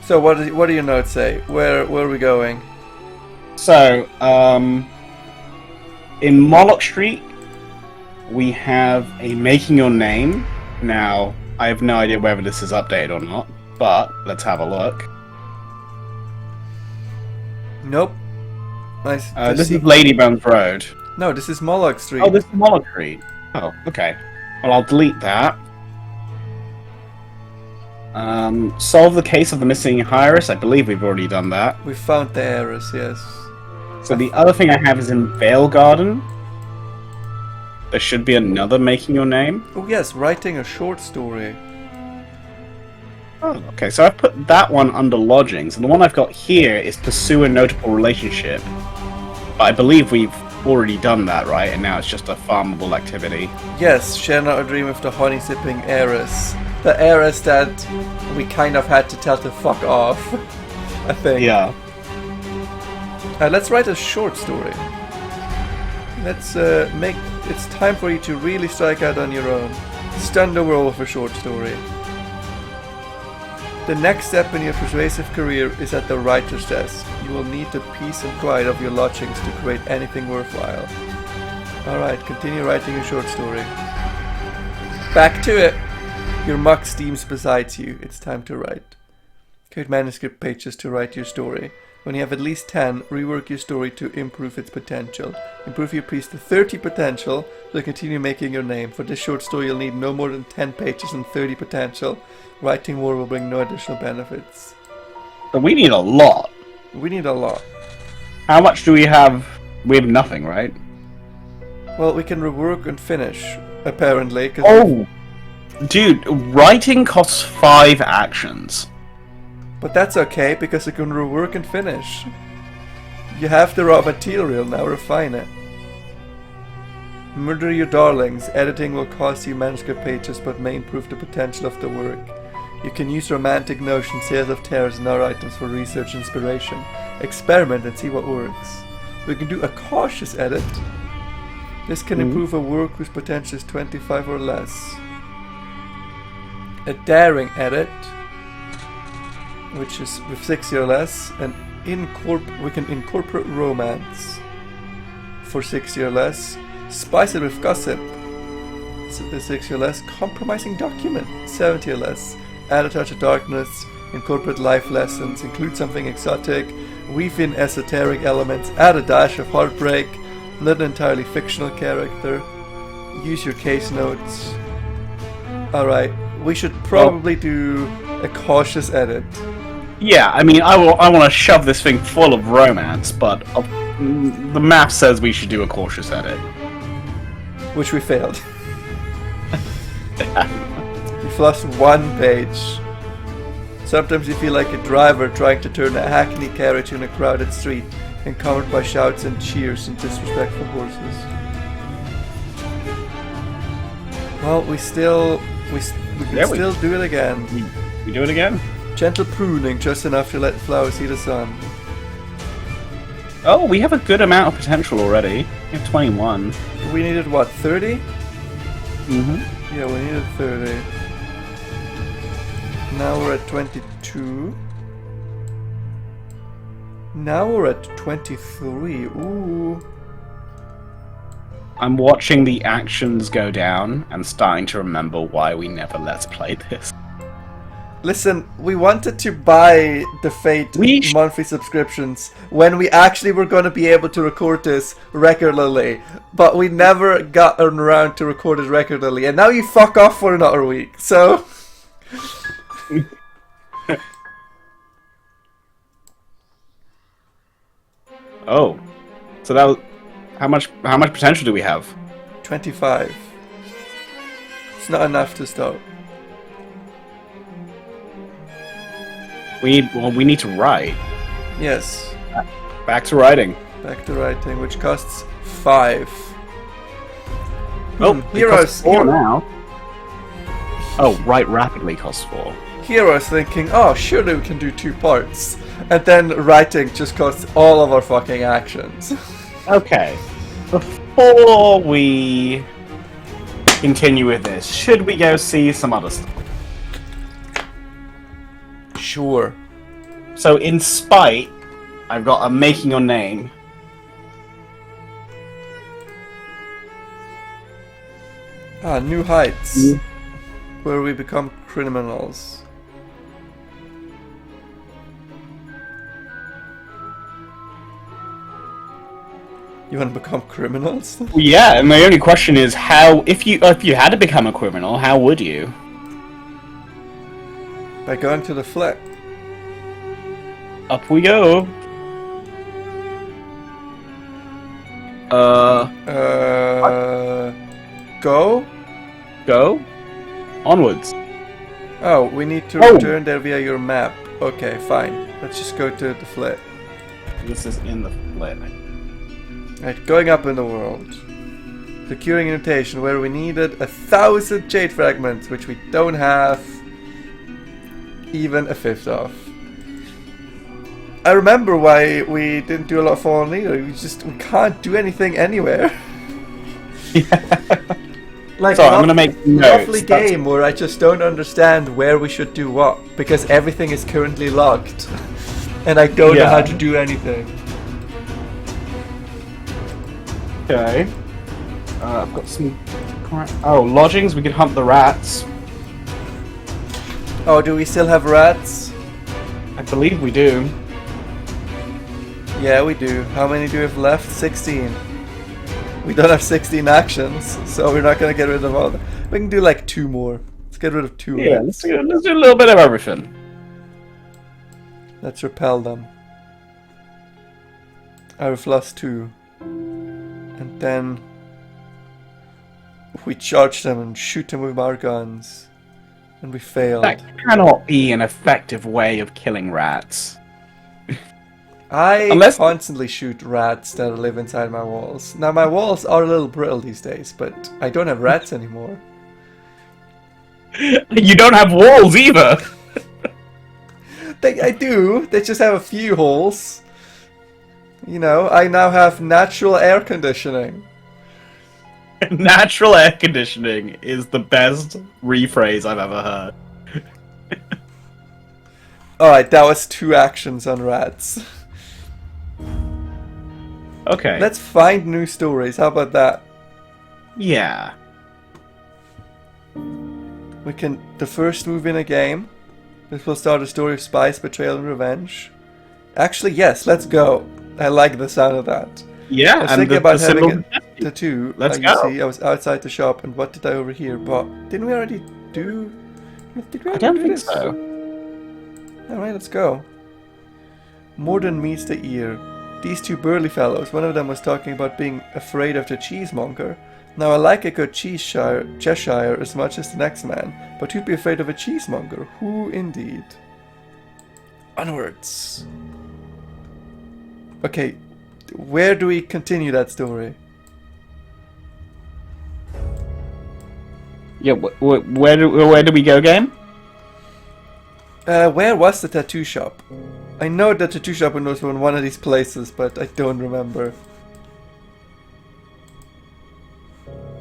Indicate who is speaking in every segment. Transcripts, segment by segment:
Speaker 1: So what do your notes say? Where are we going?
Speaker 2: So, in Moloch Street, we have a making your name. Now, I have no idea whether this is updated or not, but let's have a look.
Speaker 1: Nope. Nice.
Speaker 2: This is Ladybones Road.
Speaker 1: No, this is Moloch Street.
Speaker 2: Oh, this is Moloch Street. Oh, okay. Well, I'll delete that. Solve the case of the missing Iris. I believe we've already done that.
Speaker 1: We found the heiress, yes.
Speaker 2: So the other thing I have is in Vale Garden. There should be another making your name.
Speaker 1: Oh yes, writing a short story.
Speaker 2: Oh, okay. So I've put that one under lodgings, and the one I've got here is pursue a notable relationship. But I believe we've already done that, right? And now it's just a farmable activity.
Speaker 1: Yes, share not a dream of the honey-sipping heiress. The heiress that we kind of had to tell to fuck off, I think.
Speaker 2: Yeah.
Speaker 1: Let's write a short story. Let's it's time for you to really strike out on your own. Stun the world with a short story. The next step in your persuasive career is at the writer's desk. You will need the peace and quiet of your lodgings to create anything worthwhile. Alright, continue writing your short story. Back to it! Your mug steams beside you. It's time to write. Create manuscript pages to write your story. When you have at least 10, rework your story to improve its potential. Improve your piece to 30 potential, so continue making your name. For this short story you'll need no more than 10 pages and 30 potential. Writing more will bring no additional benefits.
Speaker 2: But we need a lot.
Speaker 1: We need a lot.
Speaker 2: How much do we have? We have nothing, right?
Speaker 1: Well, we can rework and finish, apparently.
Speaker 2: Oh! Dude, writing costs 5 actions.
Speaker 1: But that's okay, because you can rework and finish. You have the raw material, now refine it. Murder your darlings. Editing will cost you manuscript pages, but may improve the potential of the work. You can use romantic notions, sales of terrors, and other items for research inspiration. Experiment and see what works. We can do a cautious edit. This can improve a work whose potential is 25 or less. A daring edit, which is with 60 or less, and we can incorporate romance for 60 or less. Spice it with gossip, 60 or less. Compromising document, 70 or less. Add a touch of darkness, incorporate life lessons, include something exotic, weave in esoteric elements, add a dash of heartbreak, not an entirely fictional character. Use your case notes. Alright, we should probably do a cautious edit.
Speaker 2: Yeah, I mean, I want to shove this thing full of romance, but the math says we should do a cautious edit.
Speaker 1: Which we failed. You've lost 1 page. Sometimes you feel like a driver trying to turn a hackney carriage in a crowded street, encumbered by shouts and cheers and disrespectful horses. Well, we can still do it again.
Speaker 2: We do it again?
Speaker 1: Gentle pruning, just enough to let flowers see the sun.
Speaker 2: Oh, we have a good amount of potential already. We have 21.
Speaker 1: We needed what, 30?
Speaker 2: Mm-hmm.
Speaker 1: Yeah, we needed 30. Now we're at 22. Now we're at 23. Ooh.
Speaker 2: I'm watching the actions go down and starting to remember why we never let's play this.
Speaker 1: Listen, we wanted to buy the Fate monthly subscriptions when we actually were going to be able to record this regularly, but we never got around to record it regularly, and now you fuck off for another week, so...
Speaker 2: Oh, so that was... How much potential do we have?
Speaker 1: 25. It's not enough to stop.
Speaker 2: We need to write.
Speaker 1: Yes.
Speaker 2: Back to writing.
Speaker 1: Back to writing, which costs 5.
Speaker 2: Oh,
Speaker 1: Heroes
Speaker 2: 4 now. Oh, write rapidly costs 4.
Speaker 1: Heroes thinking, oh, surely we can do 2 parts. And then writing just costs all of our fucking actions.
Speaker 2: Okay. Before we continue with this, should we go see some other stuff?
Speaker 1: Sure.
Speaker 2: So in spite, I've got a making your name.
Speaker 1: New heights. Where we become criminals. You want to become criminals?
Speaker 2: Well, yeah, and my only question is how, if you had to become a criminal, how would you?
Speaker 1: By going to the flat.
Speaker 2: Up we go.
Speaker 1: Go?
Speaker 2: Go? Onwards.
Speaker 1: Oh, we need to return there via your map. Okay, fine. Let's just go to the flat.
Speaker 2: This is in the flat.
Speaker 1: Right, going up in the world. Securing a notation where we needed 1,000 jade fragments, which we don't have even a fifth of. I remember why we didn't do a lot of fallen either. We can't do anything anywhere.
Speaker 2: Yeah.
Speaker 1: Like
Speaker 2: so I'm gonna make notes.
Speaker 1: Lovely game where I just don't understand where we should do what because everything is currently locked, and I don't know how to do anything.
Speaker 2: Okay. I've got some. Oh, lodgings. We could hunt the rats.
Speaker 1: Oh, do we still have rats?
Speaker 2: I believe we do.
Speaker 1: Yeah, we do. How many do we have left? 16. We don't have 16 actions, so we're not gonna get rid of all. We can do like 2 more. Let's get rid of 2.
Speaker 2: Yeah, let's do a little bit of everything.
Speaker 1: Let's repel them. I have lost 2. And then we charge them and shoot them with our guns. And we failed.
Speaker 2: That cannot be an effective way of killing rats.
Speaker 1: I constantly shoot rats that live inside my walls. Now my walls are a little brittle these days, but I don't have rats anymore.
Speaker 2: You don't have walls either!
Speaker 1: I do, they just have a few holes. You know, I now have natural air conditioning.
Speaker 2: Natural air conditioning is the best rephrase I've ever heard.
Speaker 1: Alright, that was 2 actions on rats.
Speaker 2: Okay.
Speaker 1: Let's find new stories, how about that?
Speaker 2: Yeah.
Speaker 1: We can... The first move in a game. This will start a story of spice, betrayal, and revenge. Actually, yes, let's go. I like the sound of that.
Speaker 2: Yeah,
Speaker 1: I was thinking about having a tattoo.
Speaker 2: Let's
Speaker 1: you
Speaker 2: go.
Speaker 1: see, I was outside the shop, and what did I overhear? But didn't we already do... Did we
Speaker 2: I
Speaker 1: already
Speaker 2: don't
Speaker 1: do
Speaker 2: think
Speaker 1: this?
Speaker 2: so.
Speaker 1: Alright, let's go. More than meets the ear. These 2 burly fellows, one of them was talking about being afraid of the cheesemonger. Now I like a good Cheshire as much as the next man, but who'd be afraid of a cheesemonger? Who indeed? Onwards. Okay, where do we continue that story?
Speaker 2: Yeah, where do we go, game?
Speaker 1: Where was the tattoo shop? I know the tattoo shop was in one of these places, but I don't remember.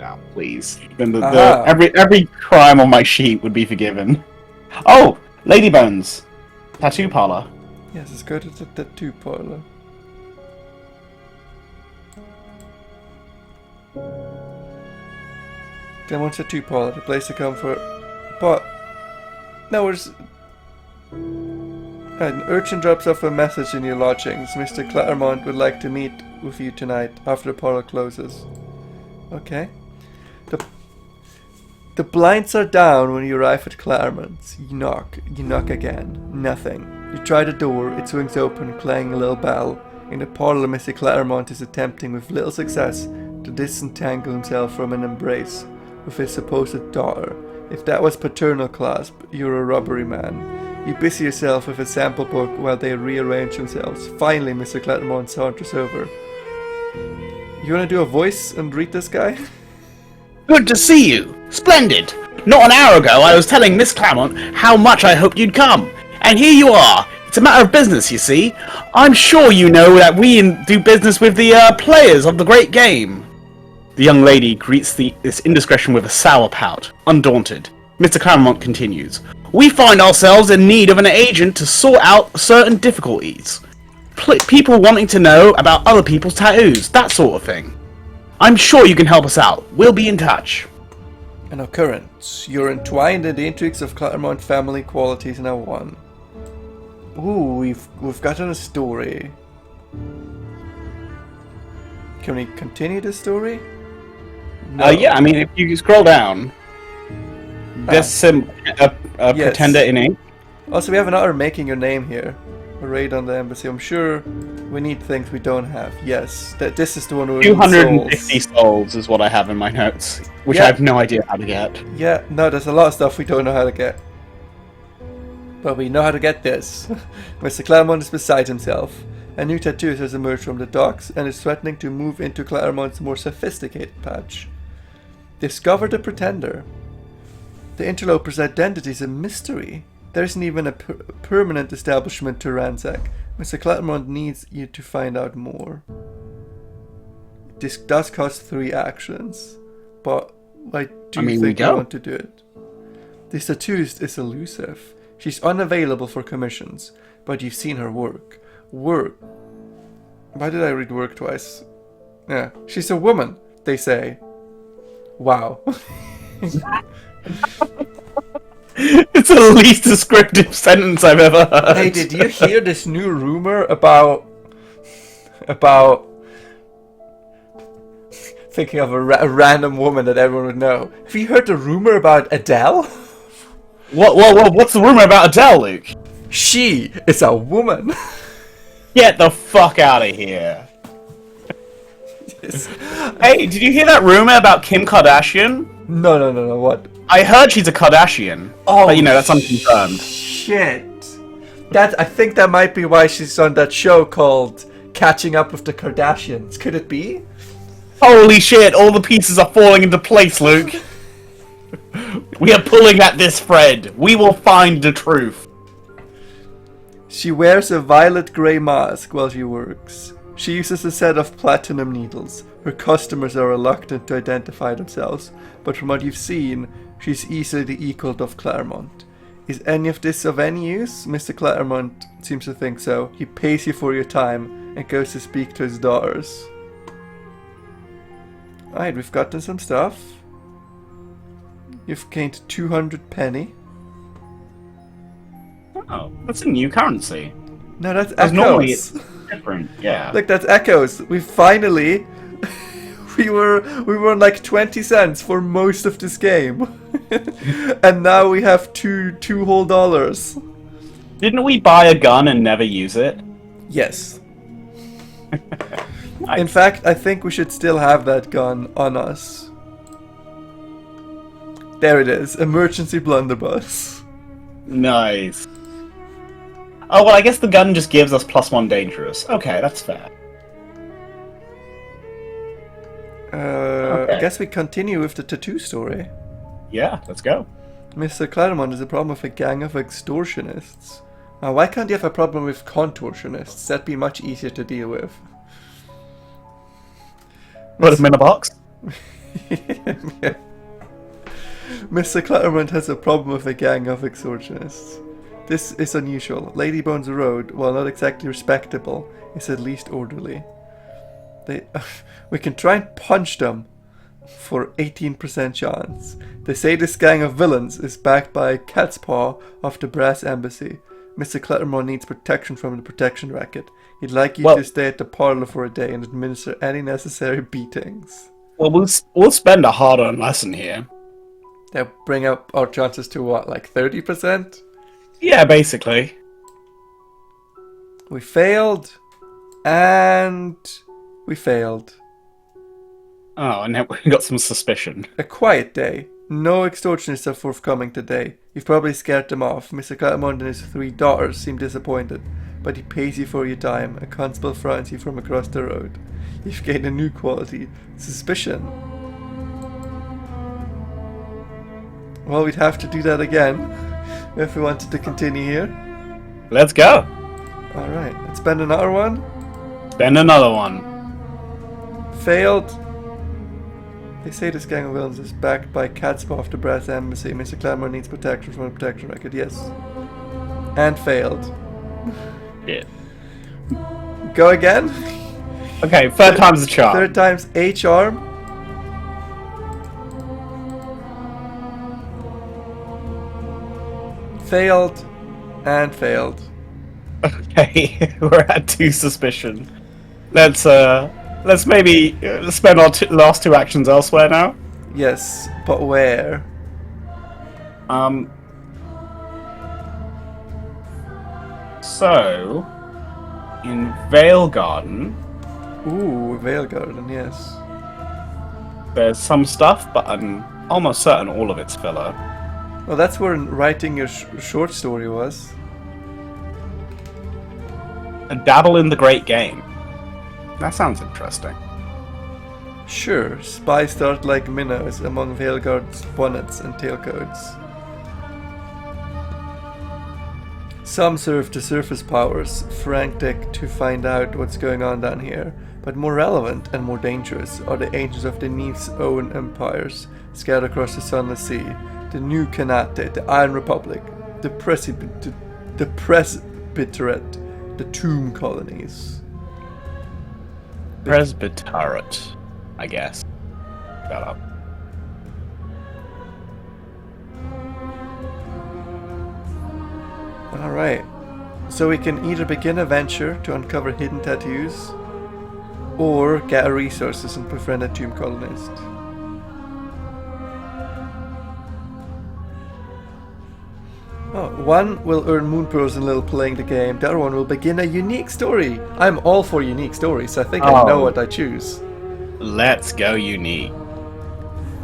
Speaker 2: Oh, please. Then every crime on my sheet would be forgiven. Oh, Ladybones, tattoo parlor.
Speaker 1: Yes, let's go to the tattoo parlor. Glenmore tattoo parlor, the place to come for. But now there's. An urchin drops off a message in your lodgings. Mr. Claremont would like to meet with you tonight after the parlor closes. Okay. The blinds are down when you arrive at Claremont's. You knock again. Nothing. You try the door, it swings open, clanging a little bell. In the parlor, Mr. Claremont is attempting with little success to disentangle himself from an embrace with his supposed daughter. If that was paternal clasp, you're a robbery man. You busy yourself with a sample book while they rearrange themselves. Finally, Mr. Claremont saunters over. You wanna do a voice and read this guy?
Speaker 2: Good to see you. Splendid. Not an hour ago, I was telling Miss Claremont how much I hoped you'd come. And here you are. It's a matter of business, you see. I'm sure you know that we do business with the players of the great game. The young lady greets this indiscretion with a sour pout, undaunted. Mr. Claremont continues. We find ourselves in need of an agent to sort out certain difficulties. People wanting to know about other people's tattoos, that sort of thing. I'm sure you can help us out. We'll be in touch.
Speaker 1: An occurrence. You're entwined in the intrigues of Claremont family qualities now one. Ooh, we've gotten a story. Can we continue the story? No.
Speaker 2: Yeah, I mean, if you scroll down, there's a
Speaker 1: Yes.
Speaker 2: pretender in ink.
Speaker 1: Also, we have another making your name here. A raid on the embassy. I'm sure we need things we don't have. Yes, this is the one who
Speaker 2: 250 souls is what I have in my notes, which I have no idea how to get.
Speaker 1: Yeah, no, there's a lot of stuff we don't know how to get. But we know how to get this. Mr. Claremont is beside himself. A new tattooist has emerged from the docks and is threatening to move into Claremont's more sophisticated patch. Discover the pretender. The interloper's identity is a mystery. There isn't even a permanent establishment to ransack. Mr. Claremont needs you to find out more. This does cost 3 actions, but I think I want to do it. This tattooist is elusive. She's unavailable for commissions, but you've seen her work. Work? Why did I read work twice? Yeah, she's a woman, they say. Wow.
Speaker 2: It's the least descriptive sentence I've ever heard.
Speaker 1: Hey, did you hear this new rumor about thinking of a random woman that everyone would know? Have you heard the rumor about Adele?
Speaker 2: What's the rumor about Adele, Luke?
Speaker 1: She is a woman.
Speaker 2: Get the fuck out of here.
Speaker 1: Yes.
Speaker 2: Hey, did you hear that rumor about Kim Kardashian?
Speaker 1: No, what?
Speaker 2: I heard she's a Kardashian.
Speaker 1: Oh,
Speaker 2: but that's unconfirmed.
Speaker 1: Shit. I think that might be why she's on that show called Catching Up with the Kardashians. Could it be?
Speaker 2: Holy shit, all the pieces are falling into place, Luke. We are pulling at this thread. We will find the truth.
Speaker 1: She wears a violet-grey mask while she works. She uses a set of platinum needles. Her customers are reluctant to identify themselves, but from what you've seen, she's easily the equal of Claremont. Is any of this of any use? Mr. Claremont seems to think so. He pays you for your time and goes to speak to his daughters. Alright, we've gotten some stuff. You've gained 200 penny.
Speaker 2: Oh, that's a new currency.
Speaker 1: No, that's
Speaker 2: Echoes. Normally
Speaker 1: Echoes.
Speaker 2: it's different, yeah.
Speaker 1: Look, that's Echoes. We finally... we were on like 20 cents for most of this game. And now we have two whole dollars.
Speaker 2: Didn't we buy a gun and never use it?
Speaker 1: Yes.
Speaker 2: Nice.
Speaker 1: In fact, I think we should still have that gun on us. There it is. Emergency blunderbuss.
Speaker 2: Nice. Oh, well, I guess the gun just gives us +1 dangerous. Okay, that's fair. Okay.
Speaker 1: I guess we continue with the tattoo story.
Speaker 2: Yeah, let's go.
Speaker 1: Mr. Claremont has a problem with a gang of extortionists. Why can't you have a problem with contortionists? That'd be much easier to deal with.
Speaker 2: Put them in a box?
Speaker 1: Yeah. Mr. Claremont has a problem with a gang of extortionists. This is unusual. Ladybones Road, while not exactly respectable, is at least orderly. We can try and punch them for 18% chance. They say this gang of villains is backed by a cat's paw of the brass embassy. Mr. Claremont needs protection from the protection racket. He'd like you to stay at the parlor for a day and administer any necessary beatings.
Speaker 2: Well, we'll spend a hard-earned lesson here.
Speaker 1: That bring up our chances to what, like 30%?
Speaker 2: Yeah, basically.
Speaker 1: We failed, and we failed.
Speaker 2: Oh, and now we got some suspicion.
Speaker 1: A quiet day. No extortionists are forthcoming today. You've probably scared them off. Mr. Claremont and his 3 daughters seem disappointed, but he pays you for your time. A constable frowns you from across the road. You've gained a new quality, suspicion. Well, we'd have to do that again if we wanted to continue here.
Speaker 2: Let's go.
Speaker 1: Alright, let's spend another one.
Speaker 2: Spend another one.
Speaker 1: Failed. They say this gang of villains is backed by Catspaw of the Brass Embassy. Mr. Clamor needs protection from a protection record. Yes. And failed.
Speaker 2: Yeah.
Speaker 1: Go again?
Speaker 2: Okay, third time's the charm.
Speaker 1: Third time's a charm. Failed. And failed.
Speaker 2: Okay, we're at 2 suspicion. Let's maybe spend our last 2 actions elsewhere now.
Speaker 1: Yes, but where?
Speaker 2: So in Vale Garden.
Speaker 1: Ooh, Vale Garden, yes.
Speaker 2: There's some stuff, but I'm almost certain all of it's filler.
Speaker 1: Well, that's where writing your short story was.
Speaker 2: A dabble in the great game. That sounds interesting.
Speaker 1: Sure, spies start like minnows among Veilguard's bonnets and tailcoats. Some serve to surface powers, frantic to find out what's going on down here, but more relevant and more dangerous are the agents of the Neath's own empires, scattered across the Sunless Sea, the New Kanate, the Iron Republic, the Presbyterate, the Tomb Colonies.
Speaker 2: Presbyterate, I guess. Shut up.
Speaker 1: Alright, so we can either begin a venture to uncover hidden tattoos, or gather resources and befriend a tomb colonist. Oh, one will earn moon pearls in little playing the game, the other one will begin a unique story. I'm all for unique stories, I think I know what I choose.
Speaker 2: Let's go unique.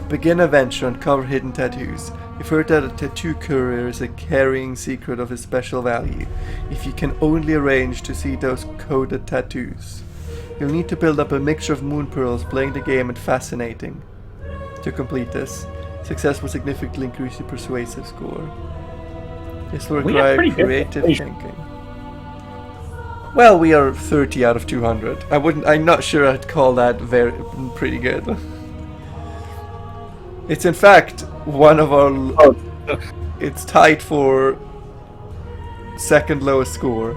Speaker 1: Begin a venture, uncover hidden tattoos. You've heard that a tattoo courier is a carrying secret of a special value. If you can only arrange to see those coded tattoos. You'll need to build up a mixture of moon pearls, playing the game and fascinating. To complete this, success will significantly increase your persuasive score. This will require creative thinking. Well, we are 30 out of 200. I'm not sure I'd call that pretty good. It's in fact one of our... It's tied for second lowest score.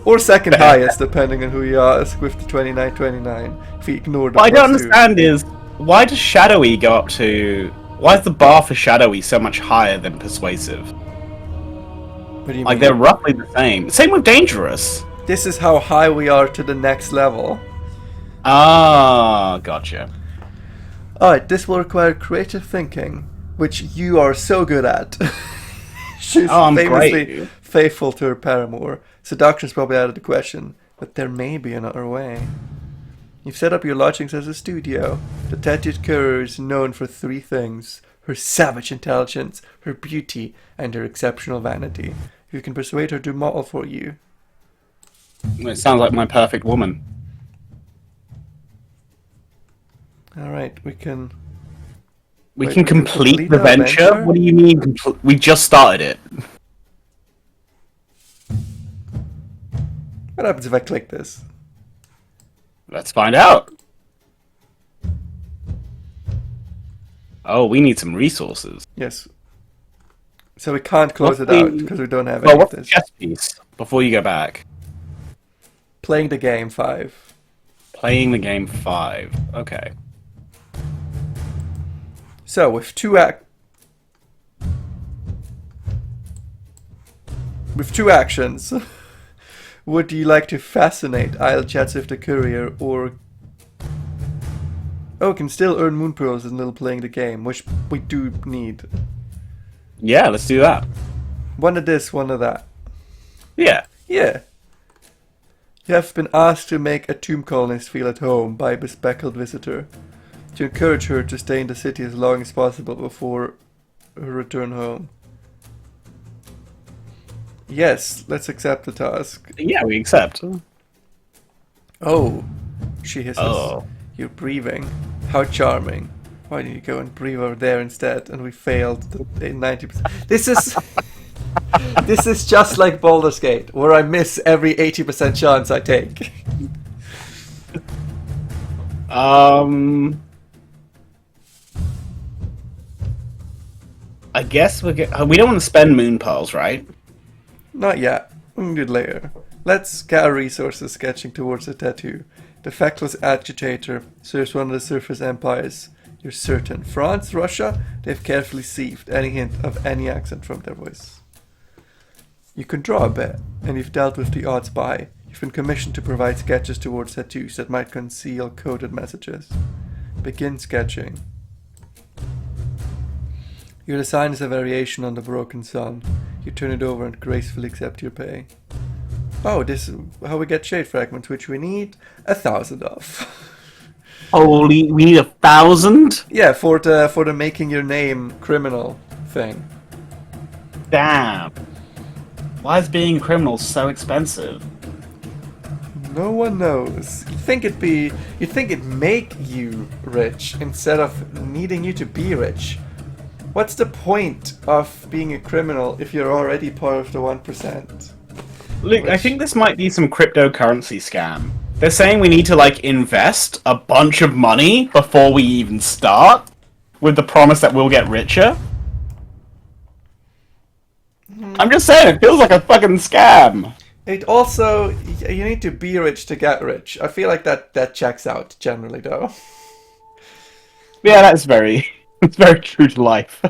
Speaker 1: Or second highest, depending on who you ask, with the 29-29. If you ignore the
Speaker 2: What I don't understand is, why does Shadowy go up to... Why is the bar for Shadowy so much higher than Persuasive?
Speaker 1: What do you
Speaker 2: like,
Speaker 1: mean?
Speaker 2: they're roughly the same. Same with Dangerous.
Speaker 1: This is how high we are to the next level.
Speaker 2: Ah, gotcha.
Speaker 1: Alright, this will require creative thinking, which you are so good at. She's famously faithful to her paramour. Seduction's probably out of the question, but there may be another way. You've set up your lodgings as a studio. The tattooed courier is known for 3 things: her savage intelligence, her beauty, and her exceptional vanity. You can persuade her to model for you.
Speaker 2: It sounds like my perfect woman.
Speaker 1: Alright, we can...
Speaker 2: We can complete the venture? What do you mean? We just started it.
Speaker 1: What happens if I click this?
Speaker 2: Let's find out. Oh, we need some resources.
Speaker 1: Yes. So we can't close it out because we don't have any of
Speaker 2: what's the
Speaker 1: this.
Speaker 2: chess piece before you go back?
Speaker 1: Playing the game 5.
Speaker 2: Playing the game 5. Okay.
Speaker 1: So with two actions, would you like to fascinate idle chats with the courier, or can still earn moon pearls in little playing the game, which we do need.
Speaker 2: Yeah, let's do that.
Speaker 1: One of this, one of that.
Speaker 2: Yeah.
Speaker 1: Yeah. You have been asked to make a tomb colonist feel at home by a bespectacled visitor, to encourage her to stay in the city as long as possible before her return home. Yes, let's accept the task.
Speaker 2: Yeah, we accept.
Speaker 1: Oh, she hisses.
Speaker 2: Oh.
Speaker 1: You're breathing. How charming. Why did you go and breathe over there instead? And we failed the 90%. This is... this is just like Baldur's Gate, where I miss every 80% chance I take.
Speaker 2: I guess we don't want to spend moon pearls, right?
Speaker 1: Not yet. We can do it later. Let's gather resources sketching towards the tattoo. The feckless agitator serves one of the surface empires. You're certain. France, Russia, they've carefully sieved any hint of any accent from their voice. You can draw a bit, and you've dealt with the odd spy. You've been commissioned to provide sketches towards tattoos that might conceal coded messages. Begin sketching. Your design is a variation on the broken sun. You turn it over and gracefully accept your pay. Oh, this is how we get shade fragments, which we need 1,000 of.
Speaker 2: Holy, we need 1,000?
Speaker 1: Yeah, for the making your name criminal thing.
Speaker 2: Damn. Why is being a criminal so expensive?
Speaker 1: No one knows. You'd think it'd make you rich instead of needing you to be rich. What's the point of being a criminal if you're already part of the 1%?
Speaker 2: Look, I think this might be some cryptocurrency scam. They're saying we need to, like, invest a bunch of money before we even start, with the promise that we'll get richer. I'm just saying, it feels like a fucking scam.
Speaker 1: It also, you need to be rich to get rich. I feel like that checks out generally, though.
Speaker 2: Yeah, that's very, it's very true to life.